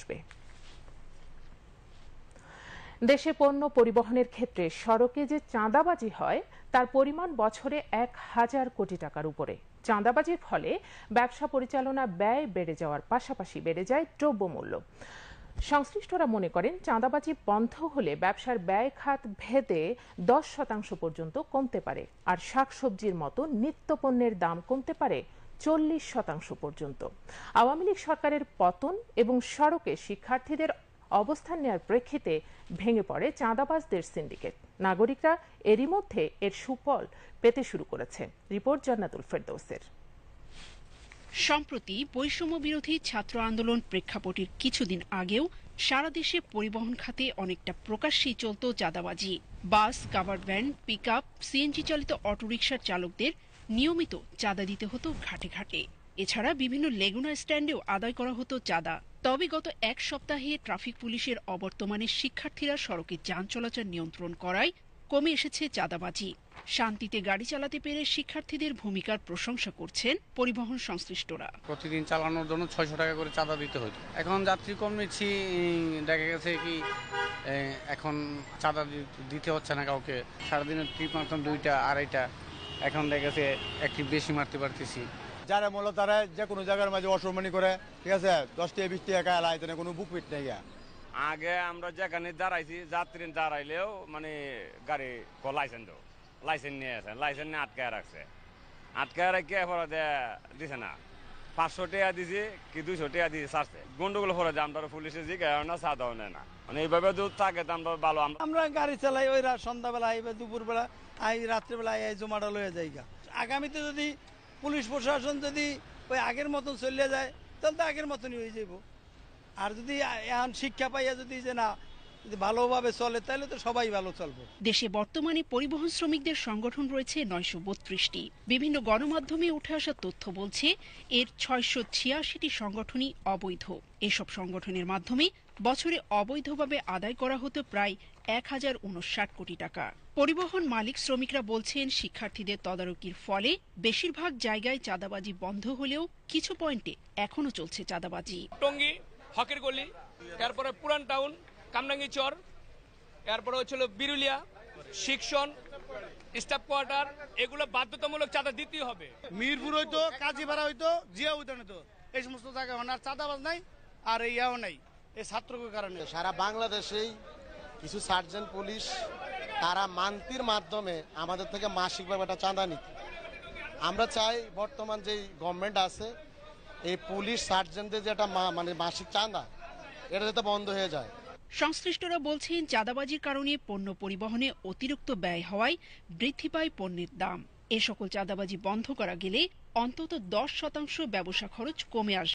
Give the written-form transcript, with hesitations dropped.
আসবে। দেশে পণ্য পরিবহনের ক্ষেত্রে সড়কে যে চাঁদাবাজি হয় তার পরিমাণ বছরে ১,০০০ কোটি টাকার উপরে। চাঁদাবাজির ফলে ব্যবসা পরিচালনা ব্যয় বেড়ে যাওয়ার পাশাপাশি বেড়ে যায় দ্রব্যমূল্য। সংশ্লিষ্টরা মনে করেন, চাঁদাবাজি বন্ধ হলে ব্যবসার ব্যয় খাত ভেদে ১০% পর্যন্ত কমতে পারে, আর শাকসবজির মতো নিত্যপণ্যের দাম কমতে পারে ৪০% পর্যন্ত। আওয়ামী লীগ সরকারের পতন এবং সড়কে শিক্ষার্থীদের অবস্থান নেওয়ার প্রেক্ষিতে ভেঙে পড়ে চাঁদাবাজদের সিন্ডিকেট। নাগরিকরা এরই মধ্যে এর সুফল পেতে শুরু করেছে। রিপোর্ট জান্নাতুল ফেরদৌসের। সম্প্রতি বৈষম্য বিরোধী ছাত্র আন্দোলন প্রেক্ষাপটের কিছুদিন আগেও সারা দেশে পরিবহন খাতে অনেকটা প্রকাশ্যেই চলত চাঁদাবাজি। বাস, কাভার্ড ভ্যান, পিকআপ, সিএনজি চালিত অটোরিকশার চালকদের নিয়মিত চাঁদা দিতে হতো ঘাটে ঘাটে। এছাড়া বিভিন্ন লেগুনা স্ট্যান্ডেও আদায় করা হতো চাঁদা। তবে গত এক সপ্তাহে ট্রাফিক পুলিশের অবর্তমানে শিক্ষার্থীরা সড়কে যান চলাচল নিয়ন্ত্রণ করায় কমে এসেছে চাঁদাবাজি। শান্তিতে গাড়ি চালাতে পেরে শিক্ষার্থীদের ভূমিকার প্রশংসা করছেন পরিবহন সংশ্লিষ্টরা। প্রতিদিন চালানোর জন্য ৬০০ টাকা করে চাঁদা দিতে হতো। এখন যাত্রী কম নিচ্ছি, দেখা গেছে কি এখন চাঁদা দিতে হচ্ছে না কাউকে। সারাদিনের ট্রিপ মারতাম ২টা ২.৫টা, এখন দেখা গেছে একটু বেশি মারতে পারতেছি। যারা মূল তারা যে কোনো জায়গার মাঝে অসম্মানি করে, ঠিক আছে, ১০ টাকা ২০ টাকা লাইতে না, কোনো বুক পিট নেই। আগে আমরা যেখানে দাঁড়াইছি, যাত্রী দাঁড়াইলেও মানে গাড়ি লাইসেন্স নিয়ে আসে, লাইসেন্স নিয়ে আটকায় রাখছে। আটকায় রাখে পরে দিছে না, ৫০০ টাকা দিছি কি ২০০ টাকা দিয়েছে ছাড়ছে। গন্ডগোল পরে যে আমরা পুলিশে জিজ্ঞাসা না, চাঁদাও নেয় না। মানে এইভাবে দূর থাকে তো আমরা ভালো। আমরা গাড়ি চালাই, ওই সন্ধ্যাবেলা আইবে, দুপুরবেলা আই, রাত্রেবেলা আই, জমাটা লয়ে যাই। আগামীতে যদি পুলিশ প্রশাসন যদি ওই আগের মতন চলে যায়, তাহলে তো আগের মতনই হয়ে যাব। আর যদি এখন শিক্ষা পাইয়া যদি যে না যদি ভালোভাবে চলে, তাহলে তো সবাই ভালো চলবে। দেশে বর্তমানে পরিবহন শ্রমিকদের সংগঠন রয়েছে ৯৩২টি। বিভিন্ন গণমাধ্যমে উঠে আসা তথ্য বলছে এর ৬৮৬টি সংগঠনই অবৈধ। এসব সংগঠনের মাধ্যমে বছরে অবৈধভাবে আদায় করা হতো প্রায় ১,০৫৯ কোটি টাকা। পরিবহন মালিক শ্রমিকরা বলছেন, শিক্ষার্থীদের তদারকির ফলে বেশিরভাগ জায়গায় চাঁদাবাজি বন্ধ হলেও কিছু পয়েন্টে এখনো চলছে চাঁদাবাজি। টঙ্গী, হকের গলি, এরপরে পুরান টাউন, কামরাঙ্গি চর, এরপরে হচ্ছিল বিরুলিয়া, শিক্ষণ, স্টাফ কোয়ার্টার, এগুলো বাধ্যতামূলক চাঁদা দিতেই হবে। মিরপুর হইতো, কাজীপাড়া হইতো, জিয়া উদ্যান হইতো, এই সমস্ত জায়গায় আর চাঁদাবাজ নাই, আর ইয়াও নাই, এই ছাত্রদের কারণে। সারা বাংলাদেশেই কিছু সার্জেন্ট পুলিশ তারা মান্তির মাধ্যমে আমাদের থেকে মাসিকভাবে একটা চাঁদা নিত। আমরা চাই বর্তমান যে গভর্নমেন্ট আছে, এই পুলিশ সার্জেন্টদের যেটা মানে মাসিক চাঁদা, এটা যাতে বন্ধ হয়ে যায়। সংশ্লিষ্টরা বলছেন, চাঁদাবাজির কারণে পণ্য পরিবহনে অতিরিক্ত ব্যয় হওয়ায় বৃদ্ধি পায় পণ্যের দাম। এ সকল চাঁদাবাজি বন্ধ করা গেলে অন্তত ১০% ব্যবসা খরচ কমে আসবে।